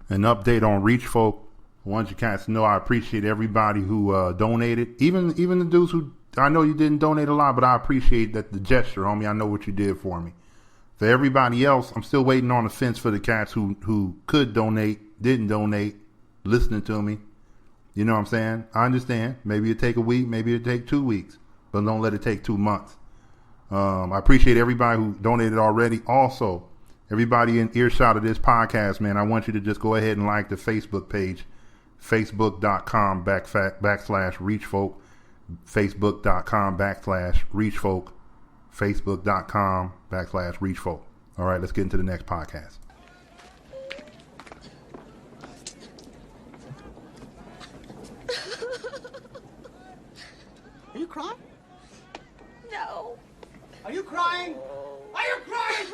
An update on Reach Folk. I want you cats to know I appreciate everybody who donated. Even the dudes who, I know you didn't donate a lot, but I appreciate that the gesture, homie. I know what you did for me. For everybody else, I'm still waiting on the fence for the cats who could donate, didn't donate, listening to me. You know what I'm saying? I understand. Maybe it'll take a week, maybe it'll take 2 weeks, but don't let it take 2 months. I appreciate everybody who donated already. Also, everybody in earshot of this podcast, man, I want you to just go ahead and like the Facebook page, facebook.com/reachfolk, facebook.com/reachfolk, facebook.com/reachfolk. All right, let's get into the next podcast. Are you crying? No. Are you crying? Are you crying?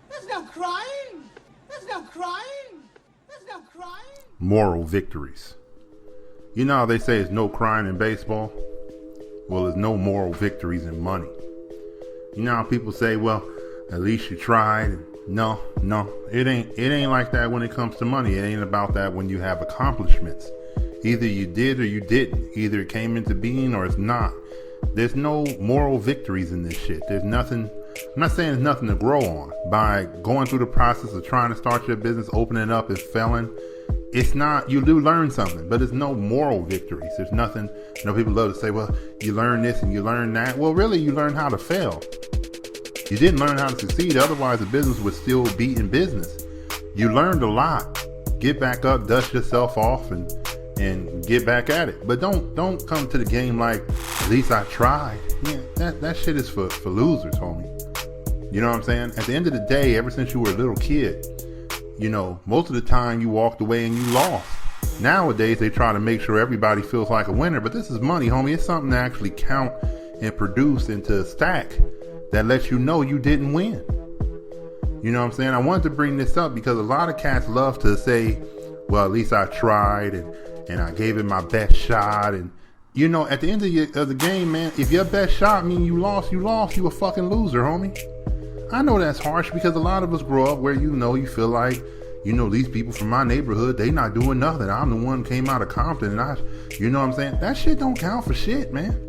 There's no crying. There's no crying. There's no crying. Moral victories. You know how they say there's no crying in baseball? Well, there's no moral victories in money. You know how people say, well, at least you tried. No, it ain't like that when it comes to money. It ain't about that when you have accomplishments. Either you did or you didn't. Either it came into being or it's not. There's no moral victories in this shit. There's nothing. I'm not saying there's nothing to grow on by going through the process of trying to start your business, opening it up and failing. It's not, you do learn something, but there's no moral victories. There's nothing. You know, people love to say, well, you learn this and you learn that. Well, really, you learn how to fail. You didn't learn how to succeed. Otherwise, the business would still be in business. You learned a lot. Get back up, dust yourself off, and get back at it. But don't come to the game like, at least I tried. Yeah, that shit is for losers, homie. You know what I'm saying? At the end of the day, ever since you were a little kid, you know, most of the time you walked away and you lost. Nowadays, they try to make sure everybody feels like a winner, but this is money, homie. It's something to actually count and produce into a stack that lets you know you didn't win. You know what I'm saying? I wanted to bring this up because a lot of cats love to say, well, at least I tried and I gave it my best shot. And, you know, at the end of the game, man, if your best shot mean you lost, you a fucking loser, homie. I know that's harsh because a lot of us grow up where, you know, you feel like, you know, these people from my neighborhood, they not doing nothing. I'm the one who came out of Compton and you know what I'm saying? That shit don't count for shit, man.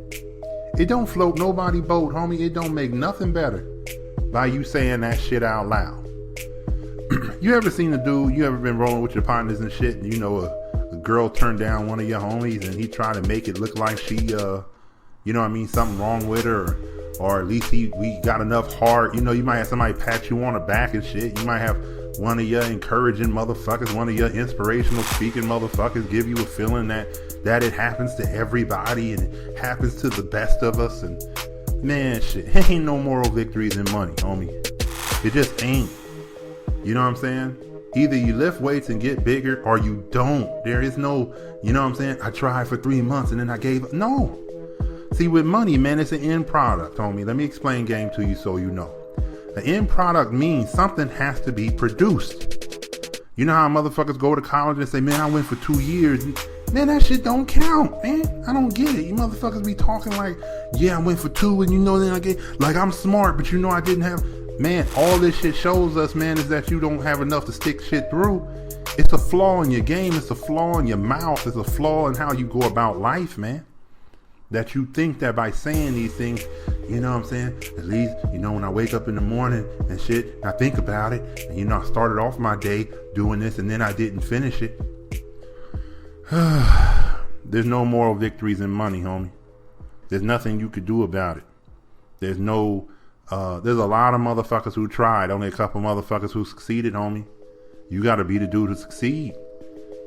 It don't float nobody boat, homie. It don't make nothing better by you saying that shit out loud. You ever seen a dude, you ever been rolling with your partners and shit, and you know a girl turned down one of your homies and he tried to make it look like she, you know what I mean, something wrong with her, or at least we got enough heart. You know, you might have somebody pat you on the back and shit. You might have one of your encouraging motherfuckers, one of your inspirational speaking motherfuckers give you a feeling that it happens to everybody and it happens to the best of us. And man, shit, ain't no moral victories in money, homie. It just ain't. You know what I'm saying? Either you lift weights and get bigger or you don't. There is no, you know what I'm saying? I tried for 3 months and then I gave up. No. See, with money, man, it's an end product, homie. Let me explain game to you so you know. The end product means something has to be produced. You know how motherfuckers go to college and say, man, I went for 2 years. Man, that shit don't count, man. I don't get it. You motherfuckers be talking like, yeah, I went for 2 and you know then I get, like I'm smart, but you know I didn't have. Man, all this shit shows us, man, is that you don't have enough to stick shit through. It's a flaw in your game. It's a flaw in your mouth. It's a flaw in how you go about life, man. That you think that by saying these things, you know what I'm saying? At least, you know, when I wake up in the morning and shit, I think about it. And, you know, I started off my day doing this and then I didn't finish it. There's no moral victories in money, homie. There's nothing you could do about it. There's a lot of motherfuckers who tried. Only a couple motherfuckers who succeeded, homie. You got to be the dude to succeed.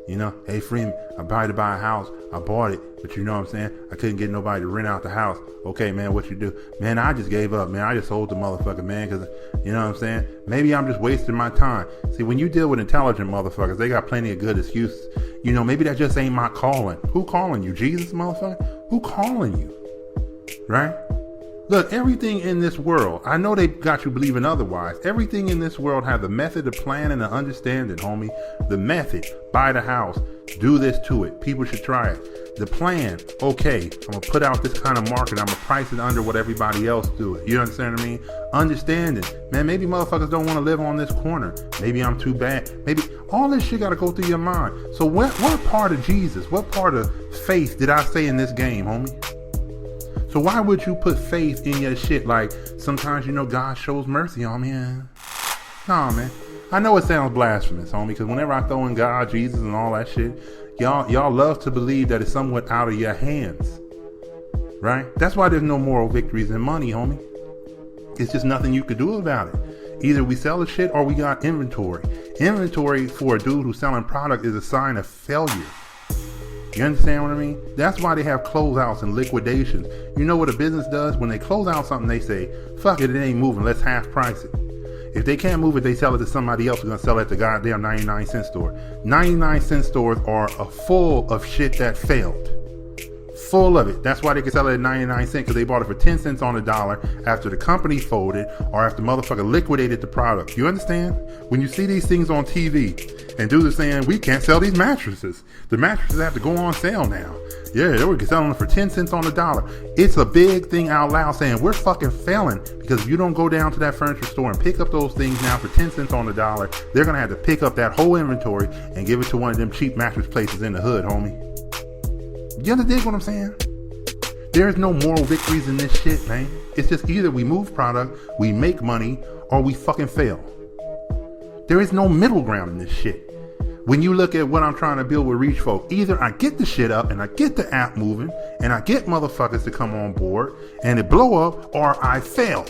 You know, hey, Freeman, I tried to buy a house. I bought it. But you know what I'm saying? I couldn't get nobody to rent out the house. Okay, man, what you do? Man, I just gave up, man. I just sold the motherfucker, man, because, you know what I'm saying? Maybe I'm just wasting my time. See, when you deal with intelligent motherfuckers, they got plenty of good excuses. You know, maybe that just ain't my calling. Who calling you? Jesus, motherfucker? Who calling you? Right? Look, everything in this world, I know they got you believing otherwise. Everything in this world has a method, a plan, and an understanding, homie. The method, buy the house, do this to it. People should try it. The plan, okay, I'm going to put out this kind of market. I'm going to price it under what everybody else do it. You understand what I mean? Understanding. Man, maybe motherfuckers don't want to live on this corner. Maybe I'm too bad. Maybe all this shit got to go through your mind. So what part of Jesus, what part of faith did I say in this game, homie? So why would you put faith in your shit like sometimes God shows mercy on me? Nah, man. I know it sounds blasphemous, homie, because whenever I throw in God, Jesus, and all that shit, y'all love to believe that it's somewhat out of your hands, right? That's why there's no moral victories in money, homie. It's just nothing you could do about it. Either we sell the shit or we got inventory. Inventory for a dude who's selling product is a sign of failure. You understand what I mean? That's why they have closeouts and liquidations. You know what a business does? When they close out something, they say, fuck it ain't moving, let's half price it. If they can't move it, they sell it to somebody else who's going to sell it at the goddamn 99-cent store. 99-cent stores are full of shit that failed. Full of it. That's why they can sell it at 99 cents, because they bought it for 10 cents on the dollar after the company folded or after motherfucker liquidated the product. You understand? When you see these things on TV and dudes are saying, we can't sell these mattresses. The mattresses have to go on sale now. Yeah, they were selling them for 10 cents on the dollar. It's a big thing out loud saying we're fucking failing, because if you don't go down to that furniture store and pick up those things now for 10 cents on the dollar, they're going to have to pick up that whole inventory and give it to one of them cheap mattress places in the hood, homie. You understand what I'm saying? There's no moral victories in this shit, man. It's just either we move product, we make money, or we fucking fail. There is no middle ground in this shit. When you look at what I'm trying to build with Reach Folk, either I get the shit up and I get the app moving and I get motherfuckers to come on board and it blow up, or I fail.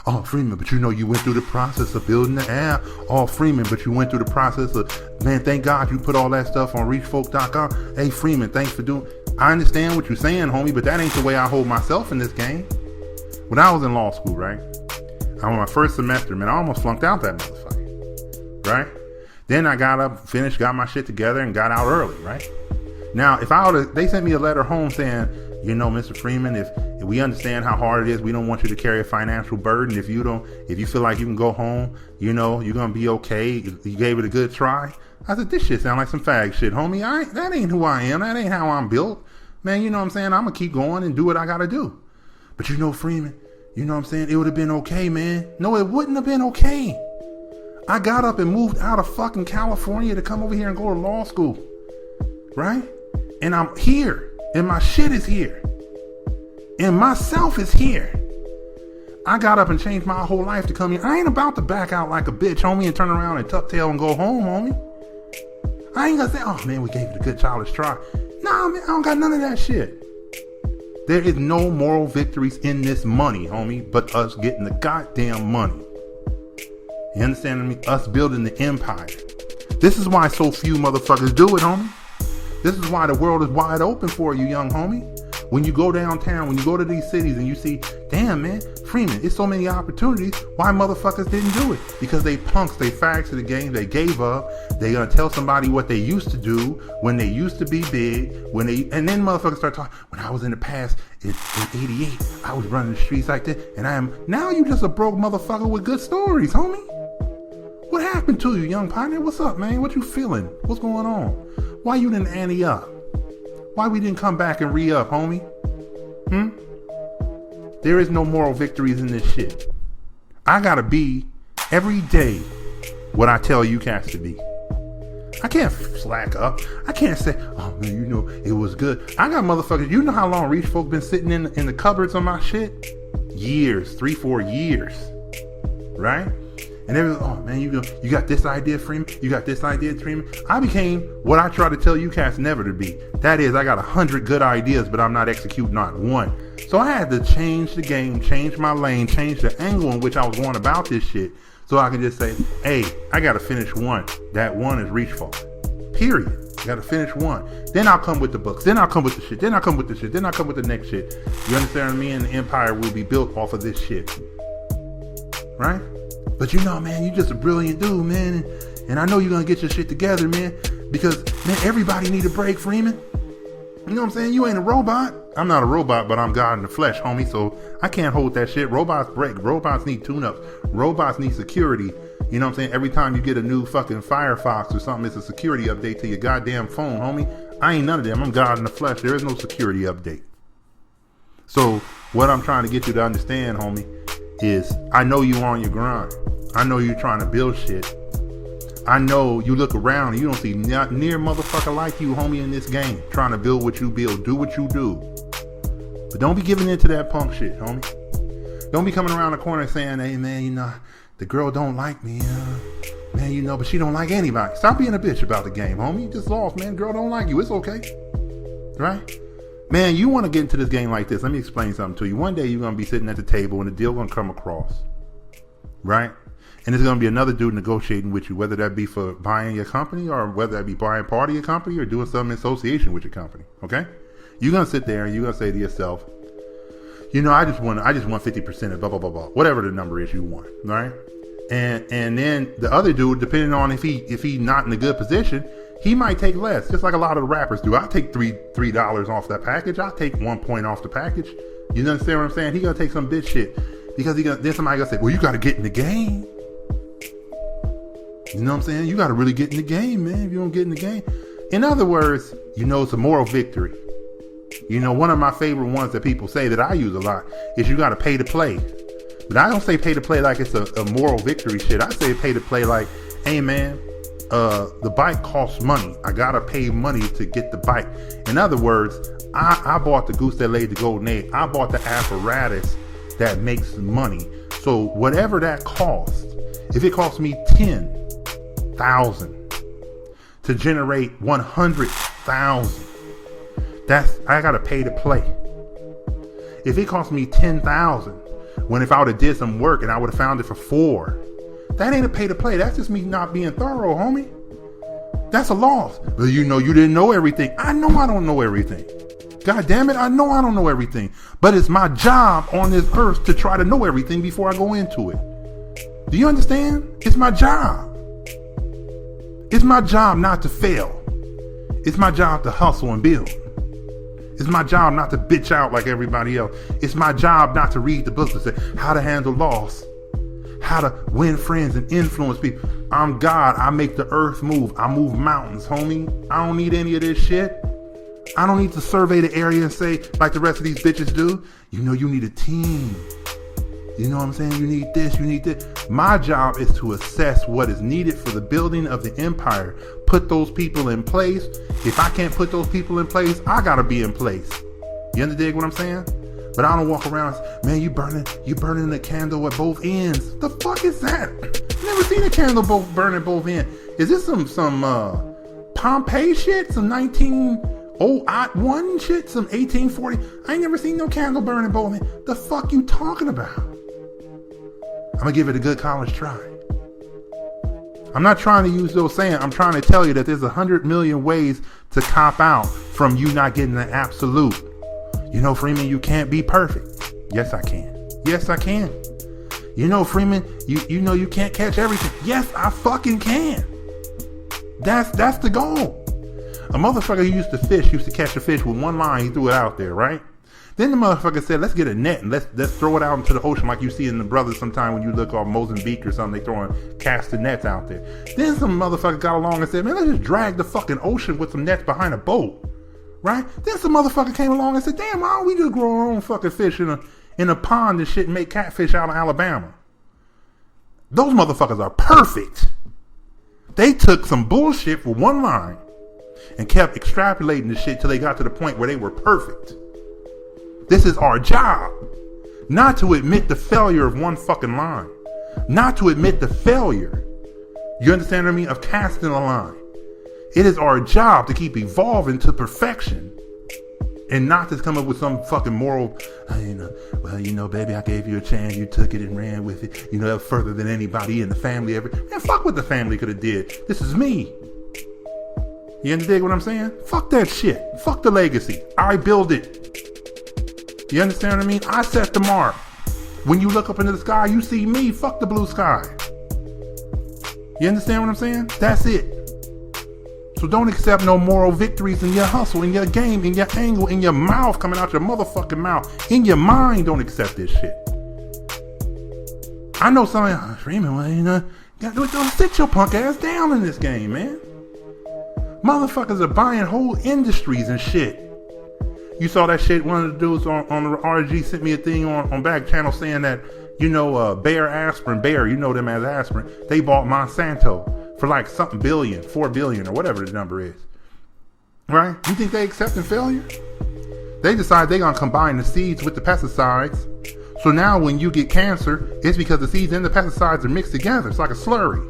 Oh, Freeman, but you went through the process of building the app. Oh, Freeman, but you went through the process of, man, thank God you put all that stuff on reachfolk.com. Hey, Freeman, thanks for doing. I understand what you're saying, homie, but that ain't the way I hold myself in this game. When I was in law school, right? On my first semester, man, I almost flunked out that motherfucker, right? Then I got up, finished, got my shit together, and got out early, right? Now, if I would, they sent me a letter home saying, Mr. Freeman, if we understand how hard it is, we don't want you to carry a financial burden. If you feel like you can go home, you're gonna be okay. You gave it a good try. I said, this shit sound like some fag shit, homie. That ain't who I am. That ain't how I'm built. Man, you know what I'm saying? I'm gonna keep going and do what I gotta do. But Freeman, you know what I'm saying? It would have been okay, man. No, it wouldn't have been okay. I got up and moved out of fucking California to come over here and go to law school. Right? And I'm here. And my shit is here. And myself is here. I got up and changed my whole life to come here. I ain't about to back out like a bitch, homie, and turn around and tuck tail and go home, homie. I ain't gonna say, oh man, we gave it a good childish try. Nah, man, I don't got none of that shit. There is no moral victories in this money, homie, but us getting the goddamn money. You understand me? Us building the empire. This is why so few motherfuckers do it, homie. This is why the world is wide open for you, young homie. When you go downtown, when you go to these cities and you see, damn, man, Freeman, it's so many opportunities. Why motherfuckers didn't do it? Because they punks, they fags to the game, they gave up. They gonna tell somebody what they used to do when they used to be big. And then motherfuckers start talking. When I was in the past, in '88, I was running the streets like this, and now you just a broke motherfucker with good stories, homie. What happened to you, young partner? What's up, man? What you feeling? What's going on? Why you didn't ante up? Why we didn't come back and re-up, homie? There is no moral victories in this shit. I gotta be every day what I tell you cats to be. I can't slack up. I can't say, oh man, it was good. I got motherfuckers, you know how long Reach Folk been sitting in the cupboards on my shit? Years, 3-4 years. Right? And everyone's, oh man, you got this idea, Freeman. You got this idea, Freeman. I became what I try to tell you cats never to be. That is, I got 100 good ideas, but I'm not executing not one. So I had to change the game, change my lane, change the angle in which I was going about this shit, so I can just say, hey, I got to finish one. That one is Reach Folk. Period. Got to finish one. Then I'll come with the books. Then I'll come with the shit. Then I'll come with the shit. Then I'll come with the next shit. You understand what I mean? And the empire will be built off of this shit. Right? But man, you just a brilliant dude, man. And I know you're going to get your shit together, man. Because, man, everybody need a break, Freeman. You know what I'm saying? You ain't a robot. I'm not a robot, but I'm God in the flesh, homie. So I can't hold that shit. Robots break. Robots need tune-ups. Robots need security. You know what I'm saying? Every time you get a new fucking Firefox or something, it's a security update to your goddamn phone, homie. I ain't none of them. I'm God in the flesh. There is no security update. So what I'm trying to get you to understand, homie, is I know you on your grind. I know you're trying to build shit. I know you look around and you don't see not near motherfucker like you, homie, in this game. Trying to build what you build. Do what you do. But don't be giving into that punk shit, homie. Don't be coming around the corner saying, hey, man, you know, the girl don't like me. Man, you know, but she don't like anybody. Stop being a bitch about the game, homie. You just lost, man. Girl don't like you. It's okay. Right? Man, you want to get into this game like this. Let me explain something to you. One day you're going to be sitting at the table and the deal going to come across. Right? And there's going to be another dude negotiating with you, whether that be for buying your company or whether that be buying part of your company or doing something in association with your company. Okay? You're going to sit there and you're going to say to yourself, you know, I just want 50% of blah, blah, blah, blah. Whatever the number is you want. Right? And then the other dude, depending on if he not in a good position, he might take less, just like a lot of the rappers do. I'll take $3 off that package. I'll take 1 point off the package. You understand what I'm saying? He gonna take some bitch shit because then somebody gonna say, well, you gotta get in the game. You know what I'm saying? You gotta really get in the game, man. If you don't get in the game, in other words, you know, it's a moral victory. You know, one of my favorite ones that people say that I use a lot is you gotta pay to play. But I don't say pay to play like it's a moral victory shit. I say pay to play like, hey man, the bike costs money. I gotta pay money to get the bike. In other words, I bought the goose that laid the golden egg. I bought the apparatus that makes money. So whatever that costs, if it costs me 10,000 to generate 100,000, I gotta pay to play. If it costs me 10,000, when if I would have did some work and I would have found it for 4, that ain't a pay to play. That's just me not being thorough, homie. That's a loss. But you know, you didn't know everything. I know I don't know everything. God damn it, I know I don't know everything. But it's my job on this earth to try to know everything before I go into it. Do you understand? It's my job. It's my job not to fail. It's my job to hustle and build. It's my job not to bitch out like everybody else. It's my job not to read the books that say how to handle loss, how to win friends and influence people. I'm God. I make the earth move. I move mountains, homie. I don't need any of this shit. I don't need to survey the area and say, like the rest of these bitches do, you know, you need a team. You know what I'm saying? You need this, you need this. My job is to assess what is needed for the building of the empire. Put those people in place. If I can't put those people in place, I gotta be in place. You understand what I'm saying? But I don't walk around, man, you burning the candle at both ends. The fuck is that? Never seen a candle burning both ends. Is this some Pompeii shit? Some 1901 shit? Some 1840? I ain't never seen no candle burning both ends. The fuck you talking about? I'm gonna give it a good college try. I'm not trying to use those sayings. I'm trying to tell you that there's 100 million ways to cop out from you not getting the absolute. You know, Freeman, you can't be perfect. Yes, I can. Yes, I can. You know, Freeman, you know you can't catch everything. Yes, I fucking can. That's the goal. A motherfucker who used to catch a fish with one line, he threw it out there, right? Then the motherfucker said, let's get a net and let's throw it out into the ocean like you see in the Brothers sometime when you look off Mozambique or something, they throwing casting nets out there. Then some motherfucker got along and said, man, let's just drag the fucking ocean with some nets behind a boat, right? Then some motherfucker came along and said, damn, why don't we just grow our own fucking fish in a pond and shit and make catfish out of Alabama? Those motherfuckers are perfect. They took some bullshit for one line and kept extrapolating the shit till they got to the point where they were perfect. This is our job. Not to admit the failure of one fucking line. Not to admit the failure. You understand what I mean? Of casting a line. It is our job to keep evolving to perfection. And not to come up with some fucking moral, baby, I gave you a chance. You took it and ran with it. You know, that was further than anybody in the family ever. Man, fuck what the family could have did. This is me. You understand what I'm saying? Fuck that shit. Fuck the legacy. I build it. You understand what I mean? I set the mark. When you look up into the sky, you see me. Fuck the blue sky. You understand what I'm saying? That's it. So don't accept no moral victories in your hustle, in your game, in your angle, in your mouth, coming out your motherfucking mouth. In your mind, don't accept this shit. I know somebody, Freeman, well, you know, don't sit your punk ass down in this game, man. Motherfuckers are buying whole industries and shit. You saw that shit, one of the dudes on the RG sent me a thing on back channel saying that, you know, Bayer, you know them as aspirin, they bought Monsanto for like something billion, 4 billion or whatever the number is. Right? You think they accepting failure? They decide they're going to combine the seeds with the pesticides. So now when you get cancer, it's because the seeds and the pesticides are mixed together. It's like a slurry.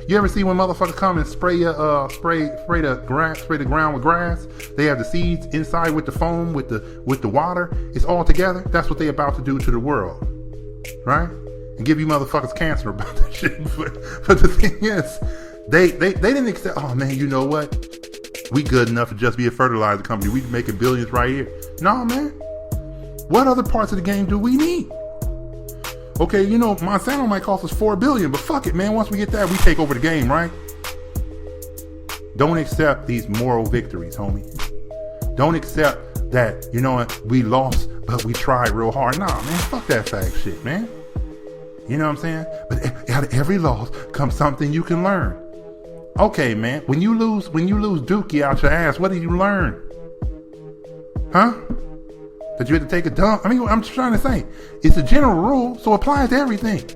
You ever see when motherfuckers come and spray the ground with grass? They have the seeds inside with the foam, with the water. It's all together. That's what they about to do to the world. Right? And give you motherfuckers cancer about that shit. But the thing is, they didn't accept, oh man, you know what? We good enough to just be a fertilizer company. We making billions right here. No, man. What other parts of the game do we need? Okay, you know, Monsanto might cost us 4 billion, but fuck it, man. Once we get that, we take over the game, right? Don't accept these moral victories, homie. Don't accept that, you know what, we lost, but we tried real hard. Nah, man, fuck that fag shit, man. You know what I'm saying? But out of every loss comes something you can learn. Okay, man, when you lose Dookie out your ass, what did you learn? Huh? That you had to take a dump? I mean, I'm just trying to say, it's a general rule, so apply it to everything.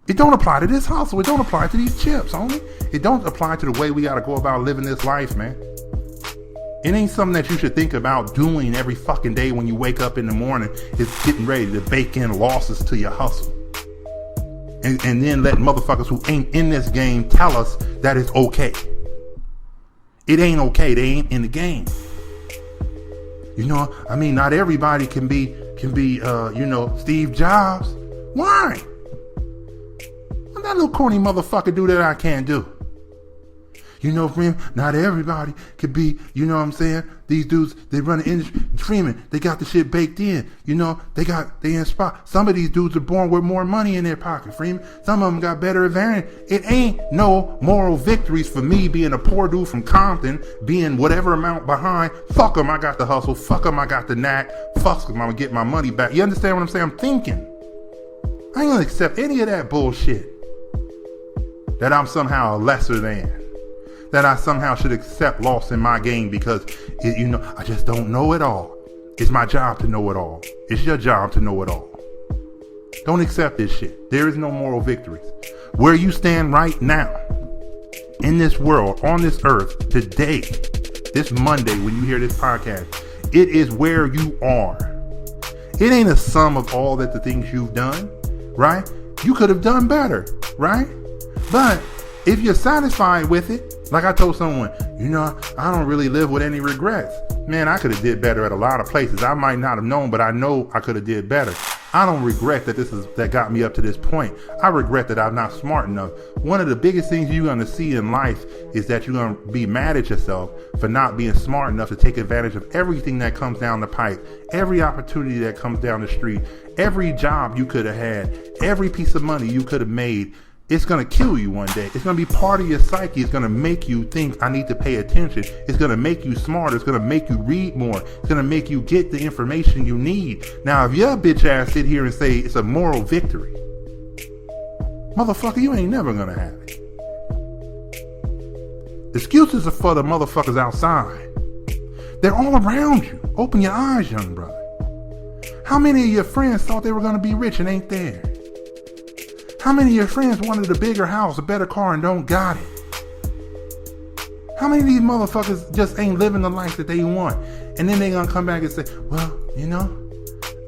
It don't apply to this hustle. It don't apply to these chips, homie. It don't apply to the way we got to go about living this life, man. It ain't something that you should think about doing every fucking day when you wake up in the morning. It's getting ready to bake in losses to your hustle. And then let motherfuckers who ain't in this game tell us that it's okay. It ain't okay. They ain't in the game. You know, I mean, not everybody can be, you know, Steve Jobs. Why? What that little corny motherfucker do that I can't do? You know, Freeman, not everybody could be, you know what I'm saying? These dudes, they run the industry. Freeman, they got the shit baked in. You know, they inspire. Some of these dudes are born with more money in their pocket, Freeman. Some of them got better advantage. It ain't no moral victories for me being a poor dude from Compton, being whatever amount behind. Fuck them, I got the hustle. Fuck them, I got the knack. Fuck them, I'm gonna get my money back. You understand what I'm saying? I'm thinking. I ain't gonna accept any of that bullshit. That I'm somehow lesser than. That I somehow should accept loss in my game because, you know, I just don't know it all. It's my job to know it all. It's your job to know it all. Don't accept this shit. There is no moral victories. Where you stand right now, in this world, on this earth, today, this Monday when you hear this podcast, it is where you are. It ain't a sum of all that the things you've done, right? You could have done better, right? But if you're satisfied with it, like I told someone, you know, I don't really live with any regrets. Man, I could have did better at a lot of places. I might not have known, but I know I could have did better. I don't regret that got me up to this point. I regret that I'm not smart enough. One of the biggest things you're going to see in life is that you're going to be mad at yourself for not being smart enough to take advantage of everything that comes down the pipe, every opportunity that comes down the street, every job you could have had, every piece of money you could have made. It's going to kill you one day. It's going to be part of your psyche. It's going to make you think, I need to pay attention. It's going to make you smarter. It's going to make you read more. It's going to make you get the information you need. Now, if your bitch ass sit here and say it's a moral victory, motherfucker, you ain't never going to have it. Excuses are for the motherfuckers outside. They're all around you. Open your eyes, young brother. How many of your friends thought they were going to be rich and ain't there? How many of your friends wanted a bigger house, a better car, and don't got it? How many of these motherfuckers just ain't living the life that they want? And then they gonna come back and say, well, you know,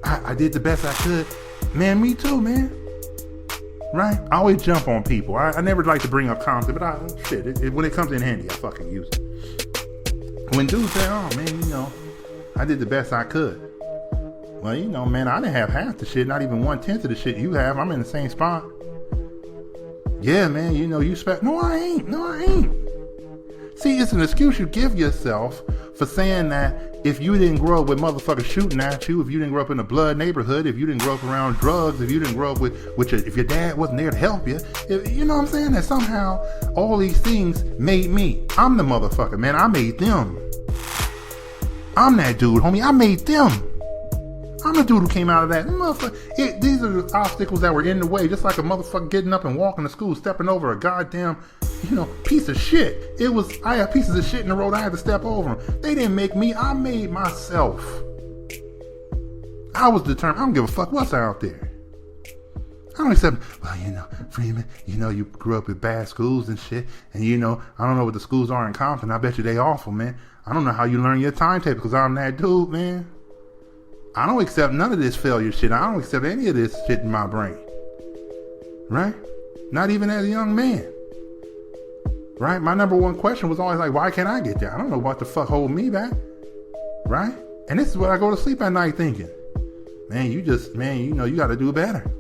I did the best I could. Man, me too, man. Right? I always jump on people. I never like to bring up content, but when it comes in handy, I fucking use it. When dudes say, oh man, you know, I did the best I could. Well, you know, man, I didn't have half the shit, not even 1/10 of the shit you have. I'm in the same spot. Yeah, man, you know, you No, I ain't. See, it's an excuse you give yourself for saying that if you didn't grow up with motherfuckers shooting at you, if you didn't grow up in a blood neighborhood, if you didn't grow up around drugs, if you didn't grow up if your dad wasn't there to help you, you know what I'm saying? That somehow all these things made me. I'm the motherfucker, man. I made them. I'm that dude, homie. I made them. I'm the dude who came out of that. Motherfucker. These are the obstacles that were in the way, just like a motherfucker getting up and walking to school, stepping over a goddamn, piece of shit. I had pieces of shit in the road. I had to step over them. They didn't make me. I made myself. I was determined. I don't give a fuck what's out there. I don't accept, Freeman, you grew up in bad schools and shit. And, I don't know what the schools are in Compton. I bet you they awful, man. I don't know how you learn your timetable because I'm that dude, man. I don't accept none of this failure shit. I don't accept any of this shit in my brain. Right? Not even as a young man. Right? My number one question was always like, why can't I get there? I don't know what the fuck hold me back. Right? And this is what I go to sleep at night thinking. Man, you got to do better.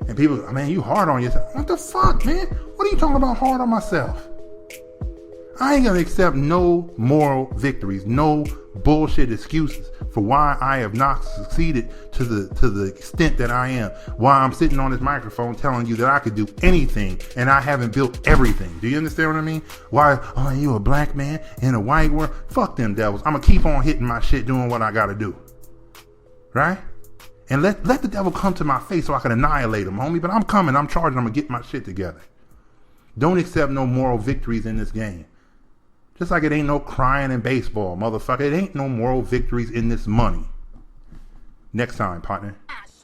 And people, man, you hard on yourself. What the fuck, man? What are you talking about hard on myself? I ain't gonna accept no moral victories, no bullshit excuses for why I have not succeeded to the extent that I am. Why I'm sitting on this microphone telling you that I could do anything and I haven't built everything. Do you understand what I mean? Why? Oh, you a black man in a white world? Fuck them devils. I'm gonna keep on hitting my shit, doing what I gotta do. Right? And let the devil come to my face so I can annihilate him, homie. But I'm coming. I'm charging. I'm gonna get my shit together. Don't accept no moral victories in this game. Just like it ain't no crying in baseball, motherfucker. It ain't no moral victories in this money. Next time, partner.